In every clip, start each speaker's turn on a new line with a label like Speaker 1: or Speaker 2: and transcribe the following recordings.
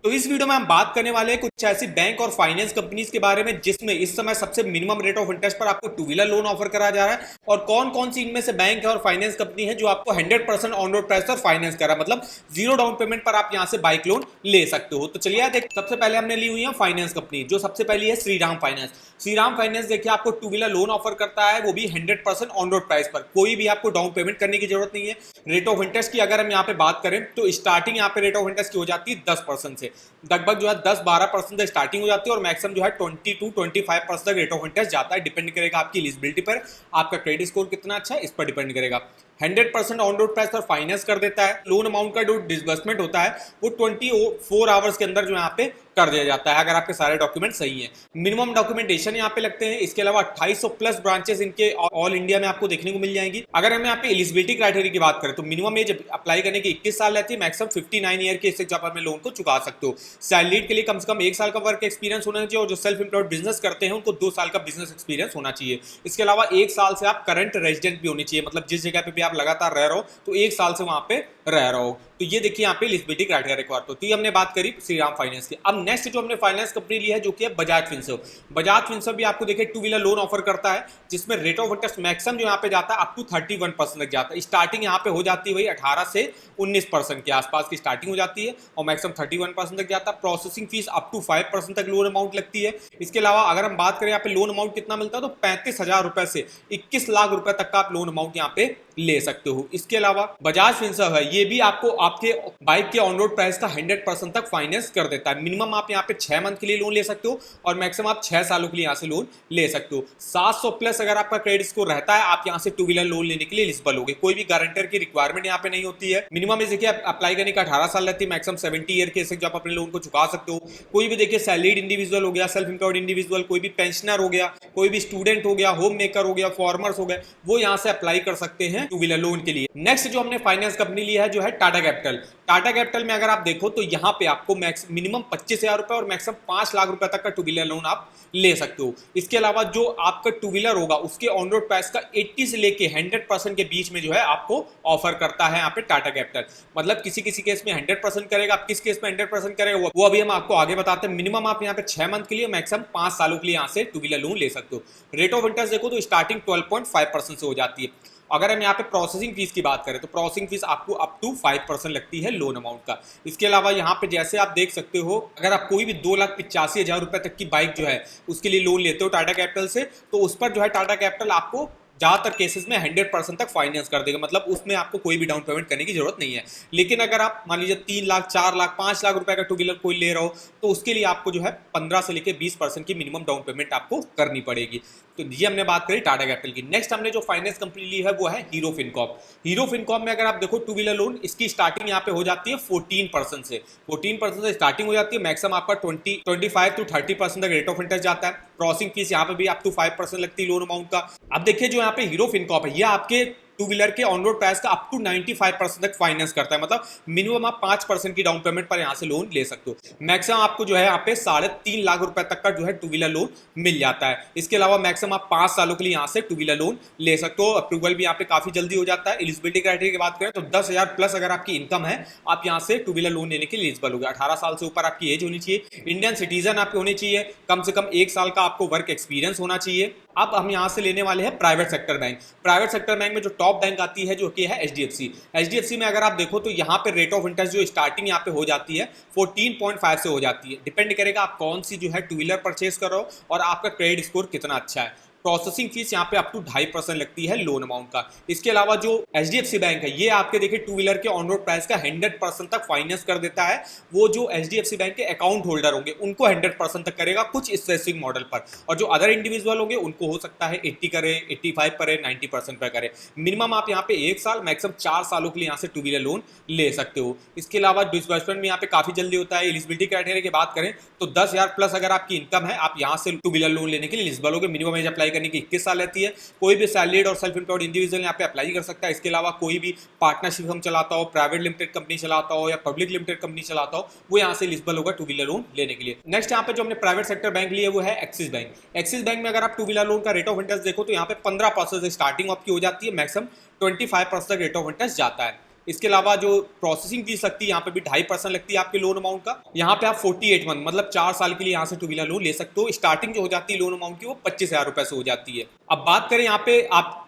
Speaker 1: तो इस वीडियो में हम बात करने वाले हैं कुछ ऐसी बैंक और फाइनेंस कंपनीज के बारे में जिसमें इस समय सबसे मिनिमम रेट ऑफ इंटरेस्ट पर आपको टू व्हीलर लोन ऑफर करा जा रहा है और कौन कौन सी इनमें से बैंक है और फाइनेंस कंपनी है जो आपको 100% ऑन रोड प्राइस पर फाइनेंस करा, मतलब जीरो डाउन पेमेंट पर आप यहां से बाइक लोन ले सकते हो। तो चलिए यार देख, सबसे पहले हमने ली हुई है फाइनेंस कंपनी, जो सबसे पहली है श्रीराम फाइनेंस। श्रीराम फाइनेंस देखिए आपको टू व्हीलर लोन ऑफर करता है, वो भी 100% ऑन रोड प्राइस पर, कोई भी आपको डाउन पेमेंट करने की जरूरत नहीं है। रेट ऑफ इंटरेस्ट की अगर हम यहाँ पे बात करें तो स्टार्टिंग यहाँ पे रेट ऑफ इंटरेस्ट की हो जाती है 10% से, लगभग जो है 10-12% से स्टार्टिंग हो जाती है और मैक्सिमम जो है 20-25% तक रेट ऑफ इंटरेस्ट जाता है। डिपेंड करेगा आपकी एलिजिबिलिटी पर, आपका क्रेडिट स्कोर कितना अच्छा है इस पर डिपेंड करेगा। 100% ऑन रोड प्राइस पर फाइनेंस कर देता है। लोन अमाउंट का जो डिसबर्समेंट होता है वो 24 आवर्स के अंदर जो यहाँ पे कर दिया जाता है, अगर आपके सारे डॉक्यूमेंट सही हैं। मिनिमम डॉक्यूमेंटेशन यहाँ पे लगते हैं। इसके अलावा 2800 प्लस ब्रांचेस इनके ऑल इंडिया में आपको देखने को मिल जाएंगी। अगर हम यहाँ पे एलिजिबिलिटी क्राइटेरिया की बात करें तो मिनिमम एज अप्लाई करने की 21 साल रहती है, मैक्सिमम 59 ईयर के इससे आप अपने लोन को चुका सकते हो। सैलरीड के लिए कम से कम 1 साल का वर्क एक्सपीरियंस होना चाहिए और जो सेल्फ एम्प्लॉयड बिजनेस करते हैं उनको 2 साल का बिजनेस एक्सपीरियंस होना चाहिए। इसके अलावा 1 साल से आप करंट रेजिडेंट भी होनी चाहिए, मतलब जिस जगह पे भी आप लगातार रह रहे हो तो 1 साल से वहां पे रह रहे हो। तो ये देखिए यहाँ पे एलिजिबिलिटी क्राइटेरिया रिक्वायर होती है। हमने बात करी श्रीराम फाइनेंस की। अब नेक्स्ट जो हमने फाइनेंस कंपनी ली है जो कि है बजाज फिनसर्व। बजाज फिनसर्व भी आपको देखिए टू व्हीलर लोन ऑफर करता है, जिसमें रेट ऑफ इंटरेस्ट मैक्सिमम जो यहाँ पे जाता है अप टू 31% तक जाता है। स्टार्टिंग यहाँ पे हो जाती है वही 18 से 19% के आसपास की स्टार्टिंग हो जाती है और मैक्सिमम 31% तक जाता है। प्रोसेसिंग फीस अप टू 5% तक लोन अमाउंट लगती है। इसके अलावा अगर हम बात करें यहाँ पे लोन अमाउंट कितना मिलता है तो 35,000 रुपए से 21 लाख रुपए तक का आप लोन अमाउंट यहाँ पे ले सकते हो। इसके अलावा बजाज फिनसर्व है, ये भी आपको आपके बाइक के ऑन रोड प्राइस का 100% तक फाइनेंस कर देता है। मिनिमम आप यहाँ पे 6 मंथ के लिए लोन ले सकते हो और मैक्सिमम आप 6 सालों के लिए यहाँ से लोन ले सकते हो। 700 प्लस अगर आपका क्रेडिट स्कोर रहता है आप यहाँ से टू व्हीलर लोन लेने के लिए एलिजिबल होगे। कोई भी गारंटर की रिक्वायरमेंट यहाँ पे नहीं होती है। मिनिमम देखिए अप्लाई करने का 18 साल रहती है, मैक्सिमम 70 ईयर के आप अपने लोन को चुका सकते हो। कोई भी देखिए सैलरीड इंडिविजुअल हो गया, सेल्फ एम्प्लॉयड इंडिविजुअल, कोई भी पेंशनर हो गया, कोई भी स्टूडेंट हो गया, होम मेकर हो गया, फार्मर्स हो गए, वो यहाँ से अप्लाई कर सकते हैं टू व्हीलर लोन के लिए। नेक्स्ट जो हमने फाइनेंस कंपनी ली है जो है टाटा कैपिटल। टाटा कैपिटल में अगर आप देखो तो यहाँ पे आपको मिनिमम 25,000 रुपए और मैक्सिमम 5 लाख रुपए तक का टू व्हीलर लोन आप ले सकते हो। इसके अलावा जो आपका टू व्हीलर होगा उसके ऑन रोड प्राइस का 80 से लेके 100% के बीच में जो है आपको ऑफर करता है यहाँ पे टाटा कैपिटल। मतलब किसी किसी केस में 100% करेगा, आप किस केस में 100% करेगा वो अभी हम आपको आगे बताते हैं। मिनिमम आप यहाँ पे 6 मंथ के लिए, मैक्सिमम 5 सालों के लिए यहाँ से टू व्हीलर लोन ले सकते हो। रेट ऑफ इंटरेस्ट देखो तो स्टार्टिंग 12.5% से हो जाती है। अगर हम यहाँ पे प्रोसेसिंग फीस की बात करें तो प्रोसेसिंग फीस आपको अप टू 5% लगती है लोन अमाउंट का। इसके अलावा यहाँ पे जैसे आप देख सकते हो, अगर आप कोई भी 2,85,000 रुपए तक की बाइक जो है उसके लिए लोन लेते हो टाटा कैपिटल से, तो उस पर जो है टाटा कैपिटल आपको ज्यादातर केसेस में 100% तक फाइनेंस कर देगा, मतलब उसमें आपको कोई भी डाउन पेमेंट करने की जरूरत नहीं है। लेकिन अगर आप मान लीजिए 3 लाख, 4 लाख, 5 लाख रुपए का टू व्हीलर कोई ले रहा हो तो उसके लिए आपको जो है 15 से लेकर 20% की मिनिमम डाउन पेमेंट आपको करनी पड़ेगी। तो ये हमने बात करी टाटा कैपिटल की। नेक्स्ट हमने जो फाइनेंस कंपनी ली है वो है हीरो फिनकॉर्प। हीरो फिनकॉर्प में अगर आप देखो टू व्हीलर लोन, इसकी स्टार्टिंग यहाँ पे हो जाती है 14% से। 14% से स्टार्टिंग हो जाती है, मैक्सिमम आपका 25 to 30% तक रेट ऑफ इंटरेस्ट जाता है। प्रोसेसिंग फीस यहाँ पे भी अप टू 5% लगती है लोन अमाउंट का। अब देखिए जो यहाँ पे हीरो फिनकॉर्प है, ये आपके टू व्हीलर के ऑन रोड प्राइस का अप टू 95% तक फाइनेंस करता है, मतलब मिनिमम आप 5% की डाउन पेमेंट पर यहाँ से लोन ले सकते हो। मैक्सिमम आपको जो है यहाँ पे 3.5 लाख रुपए तक का जो है टू व्हीलर लोन मिल जाता है। इसके अलावा मैक्सिमम आप 5 सालों के लिए यहाँ से टू व्हीलर लोन ले सकते हो। अप्रूवल भी यहाँ पे काफी जल्दी हो जाता है। एलिजिबिलिटी क्राइटेरिया की बात करें तो 10,000 प्लस अगर आपकी इनकम है आप यहाँ से टू व्हीलर लोन लेने के लिए एलिजिबल हो गए। 18 साल से ऊपर आपकी एज होनी चाहिए, इंडियन सिटीजन आपके होने चाहिए, कम से कम 1 साल का आपको वर्क एक्सपीरियंस होना चाहिए। अब हम यहाँ से लेने वाले हैं private sector bank. Private sector bank में जो टॉप बैंक आती है जो कि है एचडीएफसी। एचडीएफसी में अगर आप देखो तो यहाँ पे रेट ऑफ इंटरेस्ट जो स्टार्टिंग यहाँ पे हो जाती है 14.5 से हो जाती है। डिपेंड करेगा आप कौन सी जो है टू व्हीलर परचेज कर रहे हो और आपका क्रेडिट स्कोर कितना अच्छा है। प्रोसेसिंग फीस यहाँ पे अप टू 2.5% लगती है लोन अमाउंट का। इसके अलावा जो एचडीएफसी बैंक है ये आपके देखिए टू व्हीलर के ऑन रोड प्राइस का 100% तक फाइनेंस कर देता है। वो जो एचडीएफसी बैंक के अकाउंट होल्डर होंगे उनको 100% तक करेगा कुछ स्पेसिफिक मॉडल पर, और जो अदर इंडिविजुअल होंगे उनको हो सकता है 80 करे, 85 करे, 90% पर करे। मिनिमम आप यहाँ पे 1 साल, मैक्सिमम 4 सालों के लिए यहाँ से टू व्हीलर लोन ले सकते हो। इसके अलावा डिसबर्समेंट में यहाँ पे काफी जल्दी होता है। एलिजिबिलिटी क्राइटेरिया की बात करें तो 10,000 प्लस अगर आपकी इनकम है आप यहाँ से टू व्हीलर लोन लेने के लिए एलिजिबल होगे। मिनिमम एज अप्लाई करने की 21 साल रहती है। कोई भी सैलरीड और सेल्फ एम्प्लॉयड इंडिविजुअल यहाँ पे अप्लाई कर सकता है। इसके अलावा कोई भी पार्टनरशिप हम चलाता हो, प्राइवेट लिमिटेड कंपनी चलाता हो या पब्लिक लिमिटेड कंपनी चलाता हो, वो यहाँ से एलिजिबल होगा टू व्हीलर लोन लेने के लिए। नेक्स्ट यहाँ पे जो हमने प्राइवेट सेक्टर बैंक लिया वो है एक्सिस बैंक। एक्सिस बैंक में अगर आप टू व्हीलर लोन का रेट ऑफ इंटरेस्ट देखो तो यहाँ पे 15% से स्टार्टिंग आपकी हो जाती है, मैक्सिमम 25% तक रेट ऑफ इंटरेस्ट जाता है। इसके अलावा जो प्रोसेसिंग फीस लगती है यहाँ पे भी 2.5% लगती है आपके लोन अमाउंट का। यहाँ पे आप 48 मंथ मतलब 4 साल के लिए यहाँ से टू व्हीलर लोन ले सकते हो। स्टार्टिंग जो हो जाती है लोन अमाउंट की वो 25,000 रुपए से हो जाती है। अब बात करें यहाँ पे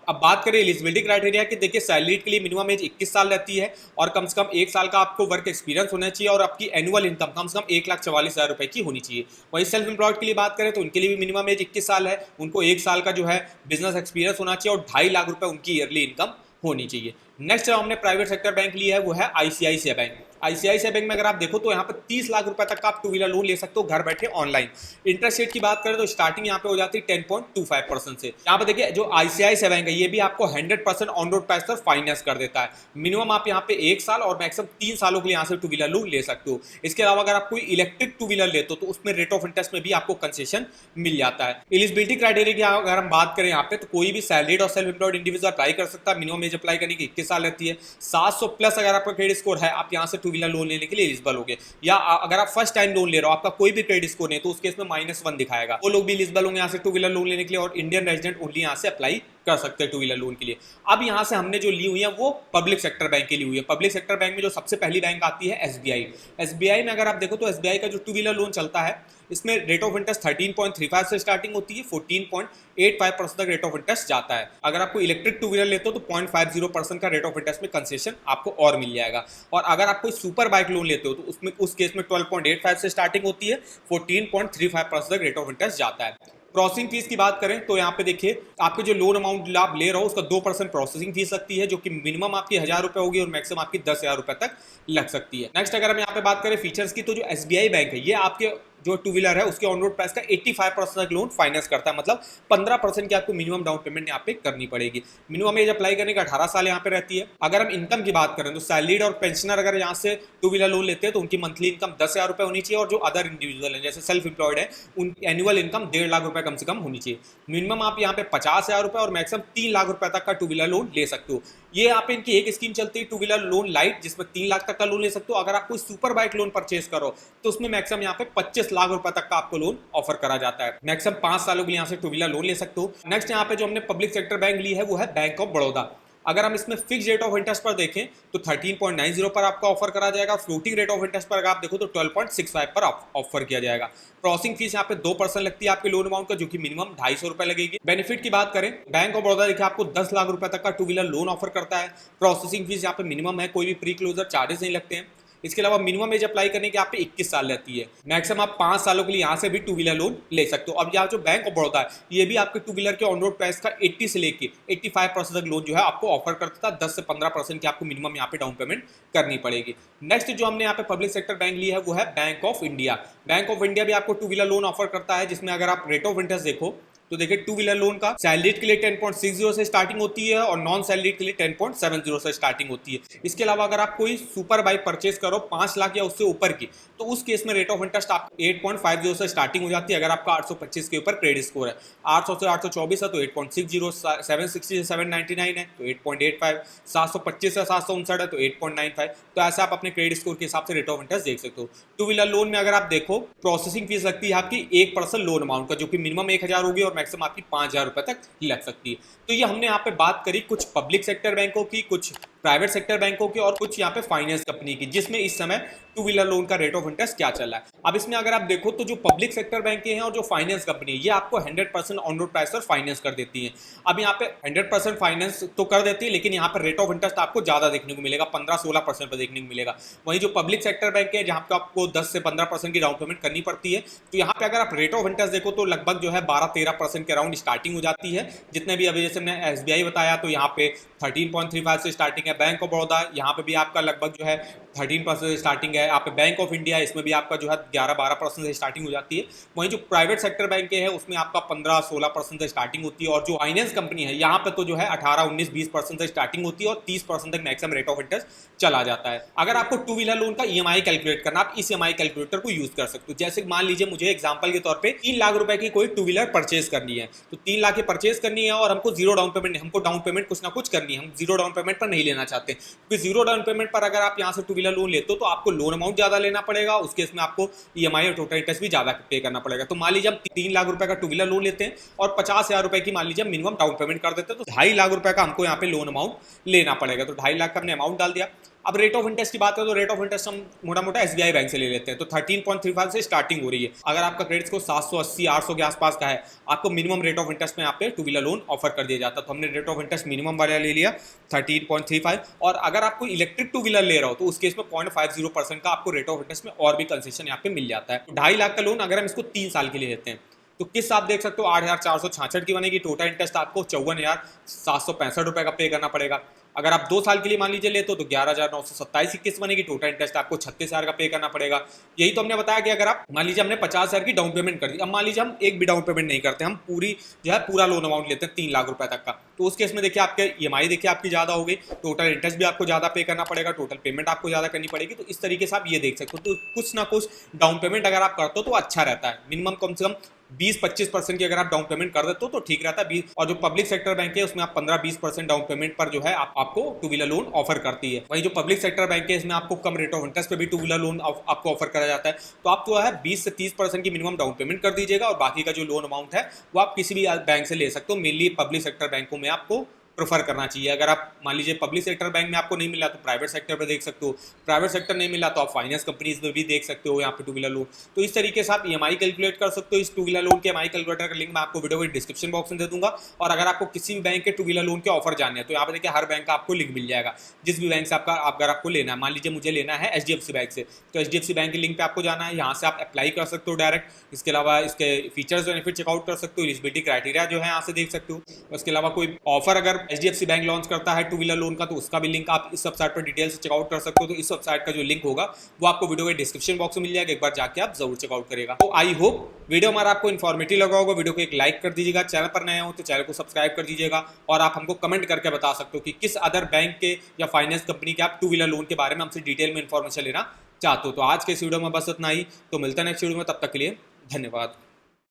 Speaker 1: अब बात करें एलिजिबिलिटी क्राइटेरिया की। देखिए सैलरी के लिए मिनिमम एज 21 साल रहती है और कम से कम 1 साल का आपको वर्क एक्सपीरियंस होना चाहिए और आपकी एनुअल इनकम कम से कम 1,44,000 रुपए की होनी चाहिए। वहीं सेल्फ एम्प्लॉयड के लिए बात करें तो उनके लिए भी मिनिमम एज 21 साल है, उनको 1 साल का जो है बिजनेस एक्सपीरियंस होना चाहिए और 2.5 लाख रुपए उनकी ईयरली इनकम होनी चाहिए। नेक्स्ट जो हमने प्राइवेट सेक्टर बैंक लिया है वो है आईसीआईसीआई बैंक। आईसीआईसीआई बैंक में अगर आप देखो तो यहाँ पे 30 लाख रुपए तक का आप टू व्हीलर लोन ले सकते हो घर बैठे ऑनलाइन। इंटरेस्ट रेट की बात करें तो स्टार्टिंग यहाँ पे हो जाती है 10.25% से। यहाँ पे देखिए जो आईसीआईसीआई बैंक है ये भी आपको 100% ऑन रोड पैसा फाइनेंस कर देता है। मिनिमम आप यहाँ पे 1 साल और मैक्सिमम 3 सालों के लिए यहाँ से टू व्हीलर लोन ले सकते हो। इसके अलावा अगर आप कोई इलेक्ट्रिक टू व्हीलर लेते हो तो उसमें रेट ऑफ इंटरेस्ट में भी आपको कंसेशन मिल जाता है। एलिजिबिलिटी क्राइटेरिया की अगर हम बात करें यहाँ पे तो कोई भी सैलरीड और सेल्फ एम्प्लॉयड इंडिविजुअल अप्लाई कर सकता है। मिनिमम एज अप्लाई करने की 21 साल रहती है। 700 प्लस अगर आपका क्रेडिट स्कोर है आप यहाँ से टू व्हीलर लोन लेने के लिए एलिजिबल होंगे। या अगर आप फर्स्ट टाइम लोन ले रहे हो आपका कोई भी क्रेडिट स्कोर नहीं तो उस केस में -1 दिखाएगा, वो लोग भी एलिजिबल होंगे यहाँ से टू व्हीलर लोन लेने के लिए और इंडियन रेजिडेंट ओनली यहाँ से अप्लाई कर सकते हैं टू व्हीलर लोन के लिए। अब यहाँ से हमने जो ली हुई है वो पब्लिक सेक्टर बैंक की ली हुई है। पब्लिक सेक्टर बैंक में जो सबसे पहली बैंक आती है एसबीआई। एसबीआई में अगर आप देखो तो एसबीआई का जो टू व्हीलर लोन चलता है इसमें रेट ऑफ इंटरेस्ट 13.35 से स्टार्टिंग होती है, 14.85% तक रेट ऑफ इंटरेस्ट जाता है। अगर आपको इलेक्ट्रिक टू व्हीलर लेते हो तो 0.50% का रेट ऑफ इंटरेस्ट में कंसेशन आपको और मिल जाएगा। और अगर आप कोई सुपर बाइक लोन लेते हो तो उसमें उस केस में 12.85 से स्टार्टिंग होती है, 14.35% तक रेट ऑफ इंटरेस्ट जाता है। प्रोसेसिंग फीस की बात करें तो यहाँ पे देखिए आपके जो लोन अमाउंट आप ले रहे हो उसका 2% प्रोसेसिंग फीस लगती है जो कि मिनिमम आपकी 1,000 रुपए होगी और मैक्सिमम आपकी 10,000 रुपए तक लग सकती है। नेक्स्ट अगर हम यहाँ पे बात करें फीचर्स की तो जो एसबीआई बैंक है ये आपके जो टू व्हीलर है उसके ऑन रोड प्राइस का 85% तक लोन फाइनेंस करता है। मतलब 15% की आपको मिनिमम डाउन पेमेंट यहाँ पे करनी पड़ेगी। मिनिमम एज अप्लाई करने का 18 साल यहाँ पे रहती है। अगर हम इनकम की बात करें तो सैलरीड और पेंशनर अगर यहाँ से टू व्हीलर लोन लेते हैं तो उनकी मंथली इनकम 10,000 रुपए होनी चाहिए और जो अदर इंडिविजुअल है जैसे सेल्फ एम्प्लॉयड है उनकी एनुअल इनकम 1.5 लाख रुपए कम से कम होनी चाहिए। मिनिमम आप यहाँ पे 50,000 रुपए और मैक्सिमम 3 लाख रुपए तक का टू व्हीलर लोन ले सकते हो। ये यहाँ पे इनकी एक स्कीम चलती है टू व्हीलर लोन लाइट जिसमें 3 लाख तक का लोन ले सकते हो। अगर आप कोई सुपर बाइक लोन परचेस करो तो उसमें मैक्सिमम यहाँ पे 25 लाख रुपए तक का आपको लोन ऑफर करा जाता है। मैक्सिमम 5 सालों के लिए यहाँ से टू व्हीलर लोन ले सकते हो। नेक्स्ट यहाँ पे जो हमने पब्लिक सेक्टर बैंक ली है वो है बैंक ऑफ बड़ौदा। अगर हम इसमें फिक्स रेट ऑफ इंटरेस्ट पर देखें तो 13.90 पर आपका ऑफर करा जाएगा। फ्लोटिंग रेट ऑफ इंटरेस्ट पर अगर आप देखो तो 12.65 पर ऑफर किया जाएगा। प्रोसेसिंग फीस यहाँ पे 2% लगती है आपके लोन अमाउंट का जो कि मिनिमम 250 रुपए लगेगी। बेनिफिट की बात करें बैंक ऑफ बड़ौदा देखिए आपको 10 लाख रुपए तक का टू व्हीलर लोन ऑफर करता है। प्रोसेसिंग फीस यहाँ पे मिनिमम है, कोई भी प्री क्लोजर चार्जेस नहीं लगते हैं। इसके अलावा मिनिमम एज अप्लाई करने की आप पे 21 साल रहती है। मैक्सिमम आप 5 सालों के लिए यहाँ से भी टू व्हीलर लोन ले सकते हो। अब यहाँ जो बैंक ऑफ बड़ौदा है ये भी आपके टू व्हीलर के ऑन रोड प्राइस का 80 से लेके 85% तक लोन जो है आपको ऑफर करता था। 10 से 15% की आपको मिनिमम यहाँ पे डाउन पेमेंट करनी पड़ेगी। नेक्स्ट जो हमने यहाँ पे पब्लिक सेक्टर बैंक लिया है वो है bank of India. Bank of India भी आपको टू व्हीलर लोन ऑफर करता है जिसमें अगर आप रेट ऑफ इंटरेस्ट देखो तो देखिए टू व्हीलर लोन का सैलरीड के लिए 10.60 से स्टार्टिंग होती है और नॉन सैलरीड के लिए 10.70 से स्टार्टिंग होती है। इसके अलावा अगर आप कोई सुपर बाइक परचेस करो 5 लाख या उससे ऊपर की तो उस केस में रेट ऑफ इंटरेस्ट आप 8.50 से स्टार्टिंग हो जाती है। अगर आपका 825 के ऊपर क्रेडिट स्कोर है, 800 से 824 है तो 8.60, 760 से 799 है तो 8.85, 725 से 759 है तो 8.95। तो ऐसे आप अपने क्रेडिट स्कोर के हिसाब से रेट ऑफ इंटरेस्ट देख सकते हो। टू व्हीलर लोन में अगर आप देखो प्रोसेसिंग फीस लगती है आपकी 1% लोन अमाउंट का जो कि मिनिमम 1,000 होगी और मैक्सिमम आपकी 5,000 रुपए तक लग सकती है। तो ये हमने यहाँ पे बात करी कुछ पब्लिक सेक्टर बैंकों की, कुछ प्राइवेट सेक्टर बैंकों की और कुछ यहाँ पे फाइनेंस कंपनी की जिसमें इस समय टू व्हीलर लोन का रेट ऑफ इंटरेस्ट क्या चल रहा है। अब इसमें अगर आप देखो तो जो पब्लिक सेक्टर बैंक हैं और जो फाइनेंस कंपनी है ये आपको 100% ऑन रोड प्राइस पर फाइनेंस कर देती है। अब यहाँ पे 100% फाइनेंस तो कर देती है लेकिन यहाँ पर रेट ऑफ इंटरेस्ट आपको ज्यादा देखने को मिलेगा, 15-16% पर देखने को मिलेगा। वहीं जो पब्लिक सेक्टर बैंक है जहाँ पे आपको 10 से 15% की डाउन पेमेंट करनी पड़ती है तो यहाँ पे अगर आप रेट ऑफ इंटरेस्ट देखो तो लगभग जो है 12-13% के अराउंड स्टार्टिंग हो जाती है। जितने भी अभी जैसे मैंने एसबीआई बताया तो यहाँ पे 13.35 से स्टार्टिंग है। बैंक ऑफ बड़ौदा यहाँ पे भी आपका लगभग जो है 13% से स्टार्टिंग है। आप बैंक ऑफ इंडिया इसमें भी आपका जो है 11-12% से स्टार्टिंग हो जाती है। वहीं जो प्राइवेट सेक्टर बैंक है उसमें आपका 15-16% से स्टार्टिंग होती है और जो फाइनेंस कंपनी है यहाँ पे तो जो है 18-19-20% से स्टार्टिंग होती है और 30% तक मैक्सिमम रेट ऑफ इंटरेस्ट चला जाता है। अगर आपको टू व्हीलर लोन का ईएमआई कैलकुलेट करना आप इस ईएमआई कैलकुलेटर को यूज कर सकते हो। जैसे मान लीजिए मुझे एग्जाम्पल के तौर पर 3 लाख रुपए की कोई टू व्हीलर परचेज करनी है तो 3 लाख की परचेज करनी है और हमको जीरो डाउन पेमेंट, हमको डाउन पेमेंट कुछ ना कुछ करनी है, हम जीरो डाउन पेमेंट पर नहीं लेना चाहते क्योंकि जीरो डाउन पेमेंट पर अगर आप यहाँ से टू व्हीलर लोन लेते हो तो आपको लोन अमाउंट ज्यादा लेना पड़ेगा, उसके इसमें आपको ईएमआई और टोटल इंटरेस्ट भी ज्यादा पे करना पड़ेगा। तो मान लीजिए हम 3 लाख रुपए का टू व्हीलर लोन लेते हैं और 50,000 रुपए की मान लीजिए मिनिमम डाउन पेमेंट कर देते हैं तो 2.5 लाख रुपए का हमको यहाँ पे लोन अमाउंट लेना पड़ेगा। तो 2.5 लाख का हमने अमाउंट डाल दिया। अब रेट ऑफ इंटरेस्ट की बात करें तो रेट ऑफ इंटरेस्ट हम मोटा मोटा SBI बैंक से ले लेते हैं, तो 13.35 से स्टार्टिंग हो रही है। अगर आपका क्रेडिट स्कोर 780 800 के आसपास का है, आपको मिनिमम रेट ऑफ इंटरेस्ट में यहाँ पे टू व्हीलर लोन ऑफर कर दिया जाता है। तो हमने रेट ऑफ इंटरेस्ट मिनिमम वाला ले लिया 13.35, और अगर आपको इलेक्ट्रिक टू व्हीलर ले रहा हो तो उस केस में 0.50% का आपको रेट ऑफ इंटरेस्ट में और भी कंसेशन यहाँ पे मिल जाता है। 2.5 लाख का लोन अगर हम इसको 3 साल के लिए लेते हैं तो किस्त आप देख सकते हो 8,466 की बनेगी। टोटल इंटरेस्ट आपको 54,765 रुपए का पे करना पड़ेगा। अगर आप 2 साल के लिए मान लीजिए लेते हो तो 11,927 की किस्त बनेगी। टोटल इंटरेस्ट आपको 36,000 का पे करना पड़ेगा। यही तो हमने बताया कि अगर आप मान लीजिए हमने 50,000 की डाउन पेमेंट कर दी, अब मान लीजिए हम एक भी डाउन पेमेंट नहीं करते, हम पूरी जो है पूरा लोन अमाउंट लेते हैं 3 लाख रुपए तक का, तो उस केस में देखिए आपके EMI देखिए आपकी ज़्यादा हो गई, टोटल इंटरेस्ट भी आपको ज़्यादा पे करना पड़ेगा, टोटल पेमेंट आपको ज़्यादा करनी पड़ेगी। तो इस तरीके से आप ये देख सकते हो, तो कुछ ना कुछ डाउन पेमेंट अगर आप करते हो तो अच्छा रहता है। मिनिमम कम से कम 20-25% की अगर आप डाउन पेमेंट कर देते हो तो ठीक रहता है। और जो पब्लिक सेक्टर बैंक है उसमें आप 15-20% डाउन पेमेंट पर जो है आपको टू व्हीलर लोन ऑफर करती है। वही जो पब्लिक सेक्टर बैंक है इसमें आपको कम रेट ऑफ इंटरेस्ट पे भी टू व्हीलर लोन आपको ऑफर करा जाता है। तो आप जो है 20 से 30% की मिनिमम डाउन पेमेंट कर दीजिएगा, और बाकी का जो लोन अमाउंट है वो आप किसी भी बैंक से ले सकते हो। मेनली पब्लिक सेक्टर बैंकों में आपको प्रेफर करना चाहिए। अगर आप मान लीजिए पब्लिक सेक्टर बैंक में आपको नहीं मिला तो प्राइवेट सेक्टर पर देख सकते हो, प्राइवेट सेक्टर नहीं मिला तो आप फाइनेंस कंपनीज में भी देख सकते हो यहाँ पे टू व्हीलर लोन। तो इस तरीके से आप EMI कैलकुलेट कर सकते हो। इस टू व्हीलर लोन के EMI कैलकुलेटर का लिंक मैं आपको वीडियो के डिस्क्रिप्शन बॉक्स में दे दूंगा। और अगर आपको किसी भी बैंक के टू व्हीलर लोन के ऑफर जानने हैं तो यहाँ पे देखिए हर बैंक का आपको लिंक मिल जाएगा। जिस भी बैंक से अगर आपको लेना है, मान लीजिए मुझे लेना है HDFC बैंक से, तो HDFC बैंक के लिंक पे आपको जाना है, यहाँ से आप अप्लाई कर सकते हो डायरेक्ट। इसके अलावा इसके फीचर्स बेनिफिट चेकआउट कर सकते हो, एलिजिबिलिटी क्राइटेरिया जो है यहाँ से देख सकते हो। उसके अलावा कोई ऑफर अगर HDFC बैंक लॉन्च करता है टू व्हीलर लोन का तो उसका भी लिंक आप इस वेबसाइट पर डिटेल से चेकआउट कर सकते हो। तो इस वेबसाइट का जो लिंक होगा वो आपको वीडियो के डिस्क्रिप्शन बॉक्स में मिल जाएगा, एक बार जाके आप जरूर चेकआउट करेगा। तो आई होप वीडियो हमारा आपको इन्फॉर्मेटिव लगा होगा। वीडियो को एक लाइक कर दीजिएगा, चैनल पर नए हो तो चैनल को सब्सक्राइब कर दीजिएगा, और आप हमको कमेंट करके बता सकते हो कि किस अदर बैंक के या फाइनेंस कंपनी के आप टू व्हीलर लोन के बारे में हमसे डिटेल में इन्फॉर्मेशन लेना चाहते हो। तो आज के इस वीडियो में बस इतना ही, तो मिलता है नेक्स्ट वीडियो में, तब तक के लिए धन्यवाद।